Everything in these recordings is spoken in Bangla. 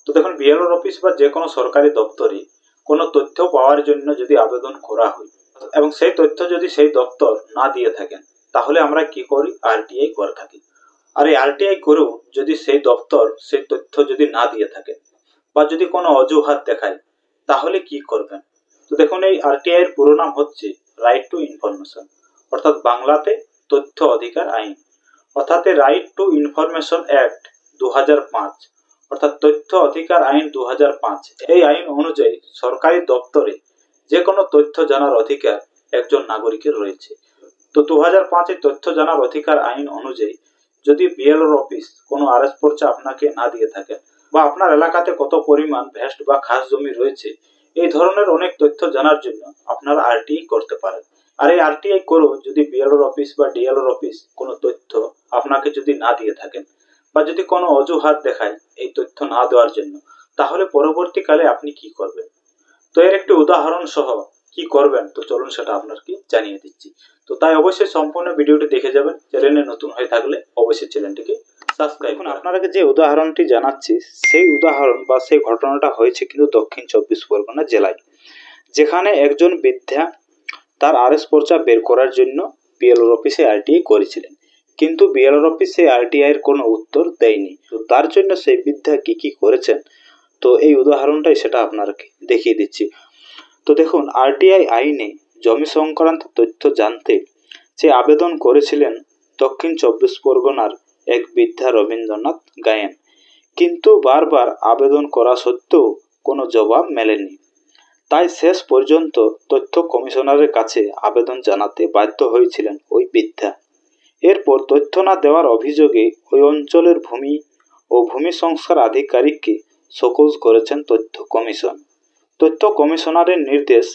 তো দেখুন বিএলওর অফিস বা যে কোনো সরকারি দপ্তরে কোনো তথ্য পাওয়ার জন্য যদি আবেদন করা হয় এবং সেই তথ্য যদি সেই দপ্তর না দিয়ে থাকেন তাহলে আমরা কি করি, আরটিআই করে থাকি। আর এই আরটিআই করেও যদি সেই দপ্তর সেই তথ্য যদি না দিয়ে থাকে বা যদি কোনো অজুহাত দেখায় তাহলে কি করবেন। তো দেখুন এই আরটিআই এর পুরো নাম হচ্ছে রাইট টু ইনফরমেশন, অর্থাৎ বাংলাতে তথ্য অধিকার আইন, অর্থাৎ রাইট টু ইনফরমেশন অ্যাক্ট 2005, অর্থাৎ তথ্য অধিকার আইন 2005। এই আইন অনুযায়ী সরকারি দপ্তরে যে কোনো তথ্য জানার অধিকার একজন নাগরিকের রয়েছে। তো 2005 তথ্য জানার অধিকার আইন অনুযায়ী যদি বিএলওর অফিস কোনো আরএস পর্চা আপনাকে না দিয়ে থাকে বা আপনার এলাকাতে কত পরিমাণ ভেস্ট বা খাস জমি রয়েছে, এই ধরনের অনেক তথ্য জানার জন্য আপনারা আরটিআই করতে পারেন। আর এই আরটিআই করেও যদি বিএলওর অফিস বা ডিএলওর অফিস কোনো তথ্য আপনাকে যদি না দিয়ে থাকেন বা যদি কোনো অজুহাত দেখায় এই তথ্য না দেওয়ার জন্য, তাহলে পরবর্তীকালে আপনি কি করবেন। তো এর একটি উদাহরণ সহ কি করবেন তো চলুন সেটা আপনাকে জানিয়ে দিচ্ছি। তো তাই অবশ্যই সম্পূর্ণ ভিডিওটি দেখে যাবেন। চ্যানেলে নতুন হয়ে থাকলে অবশ্যই চ্যানেলটিকে সাবস্ক্রাইব। এখন আপনাকে যে উদাহরণটি জানাচ্ছি সেই উদাহরণ বা সেই ঘটনাটা হয়েছে কিন্তু দক্ষিণ 24 পরগনা জেলায়, যেখানে একজন বৃদ্ধা তার আরএস পর্চা বের করার জন্য বিএলওর অফিসে আরটিআই করেছিলেন, কিন্তু বিএলওর অফিস সেই আরটিআই এর কোনো উত্তর দেয়নি। তো তার জন্য সেই বৃদ্ধা কি কি করেছেন তো এই উদাহরণটাই সেটা আপনাকে দেখিয়ে দিচ্ছি। তো দেখুন আরটিআই আইনে জমি সংক্রান্ত তথ্য জানতে যে আবেদন করেছিলেন দক্ষিণ 24 পরগনার এক বৃদ্ধা রবীন্দ্রনাথ গায়েন, কিন্তু বারবার আবেদন করা সত্ত্বেও কোনো জবাব মেলেনি। তাই শেষ পর্যন্ত তথ্য কমিশনারের কাছে আবেদন জানাতে বাধ্য হয়েছিলেন ওই বৃদ্ধা। এরপর তথ্য না দেওয়ার অভিযোগে ওই অঞ্চলের ভূমি ও ভূমি সংস্কার আধিকারিককে শোকজ করেছেন তথ্য কমিশন। তথ্য কমিশনারের নির্দেশ,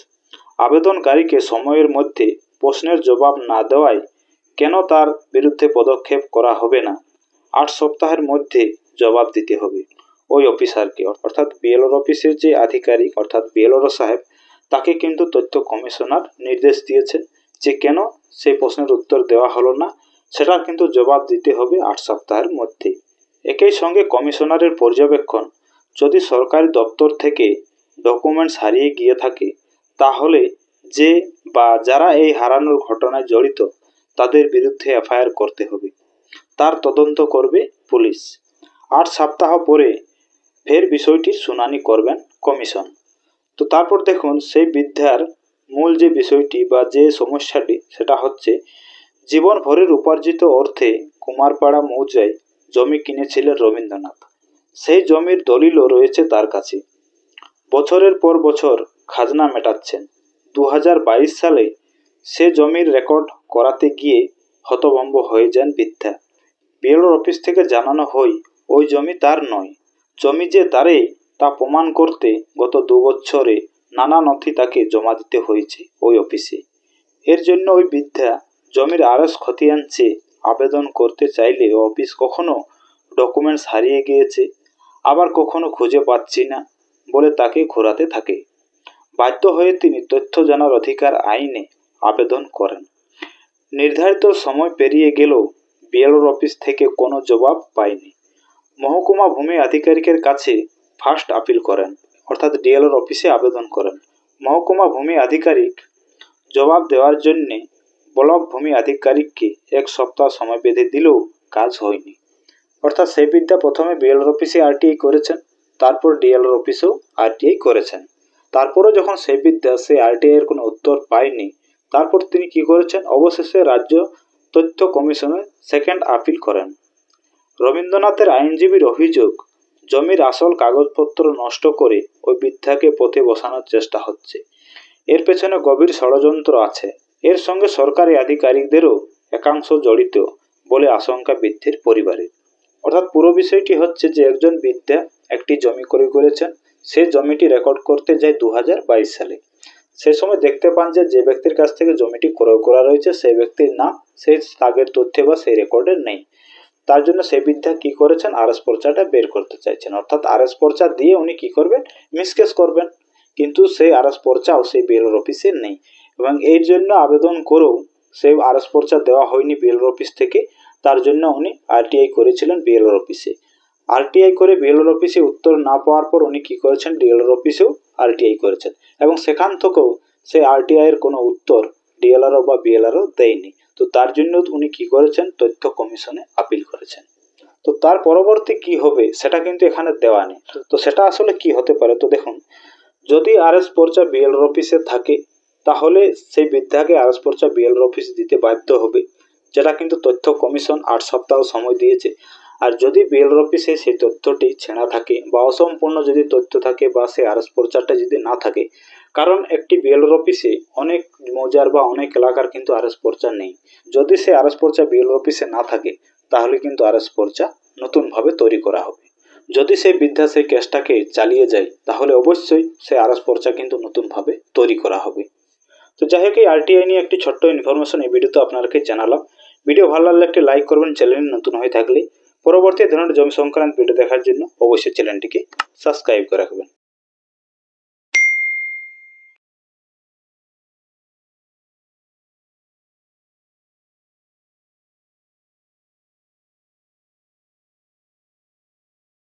আবেদনকারীকে সময়ের মধ্যে প্রশ্নের জবাব না দেওয়ায় কেন তার বিরুদ্ধে পদক্ষেপ করা হবে না, 8 সপ্তাহের মধ্যে জবাব দিতে হবে ওই অফিসারকে, অর্থাৎ বিএলওর অফিসের যে আধিকারিক অর্থাৎ বিএলওর সাহেব, তাকে কিন্তু তথ্য কমিশনার নির্দেশ দিয়েছেন যে কেন সেই প্রশ্নের উত্তর দেওয়া হলো না, সেটার কিন্তু জবাব দিতে হবে 8 সপ্তাহের মধ্যে। একই সঙ্গে কমিশনারের পর্যবেক্ষণ, যদি সরকারি দপ্তর থেকে ডকুমেন্টস হারিয়ে গিয়ে থাকে তাহলে যে বা যারা এই হারানোর ঘটনায় জড়িত তাদের বিরুদ্ধে এফআইআর করতে হবে, তার তদন্ত করবে পুলিশ। 8 সপ্তাহ পরে ফের বিষয়টির শুনানি করবেন কমিশন। তো তারপর দেখুন সেই বৃদ্ধার মূল যে বিষয়টি বা যে সমস্যাটি সেটা হচ্ছে জীবনভরের উপার্জিত অর্থে কুমারপাড়া মৌজায় জমি কিনেছিলেন রবীন্দ্রনাথ। সেই জমির দলিলও রয়েছে তার কাছে। বছরের পর বছর খাজনা মেটাচ্ছেন। 2022 সালে সে জমির রেকর্ড করাতে গিয়ে হতভম্ব হয়ে যান বৃদ্ধা। বিএলওর অফিস থেকে জানানো হয় ওই জমি তার নয়, জমি যে তারই তা প্রমাণ করতে গত 2 বছরে নানা নথি তাকে জমা দিতে হয়েছে ওই অফিসে। এর জন্য ওই বৃদ্ধা জমির আরএস খতিয়ান চেয়ে আবেদন করতে চাইলে অফিস কখনো ডকুমেন্টস হারিয়ে গিয়েছে, আবার কখনো খুঁজে পাচ্ছি না বলে তাকে ঘোরাতে থাকে। বাধ্য হয়ে তিনি তথ্য জানার অধিকার আইনে আবেদন করেন। নির্ধারিত সময় পেরিয়ে গেলেও বিএলওর অফিস থেকে কোনো জবাব পায়নি। মহকুমা ভূমি আধিকারিকের কাছে ফার্স্ট আপিল করেন, অর্থাৎ ডিএলওর অফিসে আবেদন করেন। মহকুমা ভূমি আধিকারিক জবাব দেওয়ার জন্য ব্লক ভূমি আধিকারিককে 1 সপ্তাহ সময় বেঁধে দিলেও কাজ হয়নি। অর্থাৎ সেই বিদ্যা প্রথমে বিএলওর অফিসে আরটিআই করেছেন, তারপর ডিএলওর অফিসেও আরটিআই করেছেন। তারপরে যখন সেই বিদ্যা সেই আরটিআই এর কোনো উত্তর পায়নি, তারপর তিনি কি করেছেন, অবশেষে রাজ্য তথ্য কমিশনে সেকেন্ড আপিল করেন। রবীন্দ্রনাথের আইনজীবীর অভিযোগ, জমির আসল কাগজপত্র নষ্ট করে ওই বৃদ্ধাকে পথে বসানোর চেষ্টা হচ্ছে। এর পেছনে গভীর ষড়যন্ত্র আছে। এর সঙ্গে সরকারি আধিকারিকদেরও একাংশ জড়িত বলে আশঙ্কা বৃদ্ধের পরিবারের। অর্থাৎ পুরো বিষয়টি হচ্ছে যে একজন বৃদ্ধা একটি জমি ক্রয় করেছেন, সে জমিটি রেকর্ড করতে যায় 2022 সালে। সেই সময় দেখতে পান যে ব্যক্তির কাছ থেকে জমিটি ক্রয় করা রয়েছে সেই ব্যক্তির নাম সেই আগের তথ্যে বা সেই রেকর্ডে নেই। তার জন্য সেই বৃদ্ধা কি করেছেন, আরএস পর্চাটা বের করতে চাইছেন, অর্থাৎ আরএস পর্চা দিয়ে উনি কি করবেন, মিসকেস করবেন, কিন্তু সেই আরএস পর্চাও সেই বিএলওর অফিসে নেই এবং এর জন্য আবেদন করেও সেই আরএস পর্চা দেওয়া হয়নি বিএলওর অফিস থেকে। তার জন্য উনি আরটিআই করেছিলেন বিএলওর অফিসে। আরটিআই করে বিএলআর অফিসে উত্তর না পাওয়ার পর উনি কি করেছেন, ডিএলআর অফিসেও আরটিআই করেছেন এবং সেখান থেকেও সেই আরটিআই এর কোনো উত্তর ডিএলআরও বা বিএলআরও দেয়নি। তো তার জন্য উনি কি করেছেন, তথ্য কমিশনে আপিল করেছেন। তো তার পরবর্তী কি হবে সেটা কিন্তু এখানে দেওয়া নেই। তো সেটা আসলে কি হতে পারে, তো দেখুন, যদি আরএস পর্চা বিএলআর অফিসে থাকে তাহলে সেই বৃদ্ধাকে আরএস পর্চা বিএলআর অফিস দিতে বাধ্য হবে, যেটা কিন্তু তথ্য কমিশন 8 সপ্তাহ সময় দিয়েছে। আর যদি বিএলআর অফিসে সেই তথ্যটি ছেঁড়া থাকে বা অসম্পূর্ণ যদি তথ্য থাকে বা সেই আরএস পর্চাটা যদি না থাকে, কারণ একটি বিএলআর অফিসে অনেক মৌজার বা অনেক এলাকার কিন্তু আরএস পর্চা নেই। যদি সেই আরএস পর্চা বিএলআর অফিসে না থাকে তাহলে কিন্তু আরএস পর্চা নতুনভাবে তৈরি করা হবে। যদি সেই বৃদ্ধা সেই কেসটাকে চালিয়ে যায় তাহলে অবশ্যই সেই আরএস পর্চা কিন্তু নতুনভাবে তৈরি করা হবে। তো যাই হোক, এই আরটিআই নিয়ে একটি ছোট্ট ইনফরমেশন এই ভিডিওতে আপনাদেরকে জানালাম। ভিডিও ভালো লাগলে একটি লাইক করবেন, চ্যানেল নতুন হয়ে থাকলে। পরবর্তী ধরনের জমি সংক্রান্ত ভিডিও দেখার জন্য অবশ্যই চ্যানেলটিকে সাবস্ক্রাইব করে রাখবেন।